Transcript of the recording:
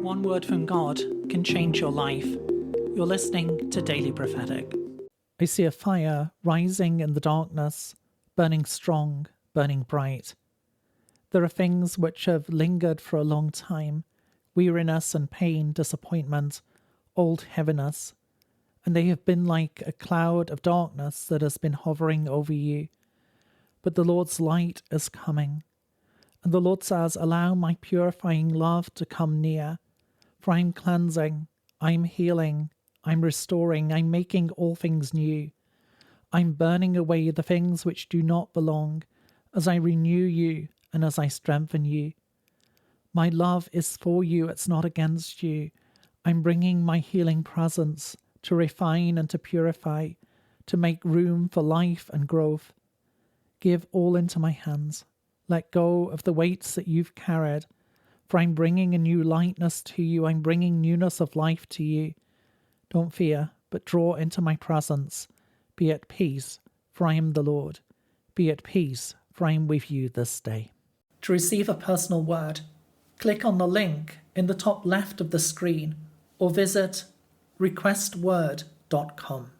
one word from God can change your life. You're listening to Daily Prophetic. I see a fire rising in the darkness, burning strong, burning bright. There are things which have lingered for a long time, weariness and pain, disappointment, old heaviness, and they have been like a cloud of darkness that has been hovering over you. But the Lord's light is coming, and the Lord says, allow my purifying love to come near, for I am cleansing, I am healing, I'm restoring, I'm making all things new. I'm burning away the things which do not belong, as I renew you and as I strengthen you. My love is for you, it's not against you. I'm bringing my healing presence to refine and to purify, to make room for life and growth. Give all into my hands. Let go of the weights that you've carried, for I'm bringing a new lightness to you. I'm bringing newness of life to you. Don't fear, but draw into my presence. Be at peace, for I am the Lord. Be at peace, for I am with you this day. To receive a personal word, click on the link in the top left of the screen or visit requestword.com.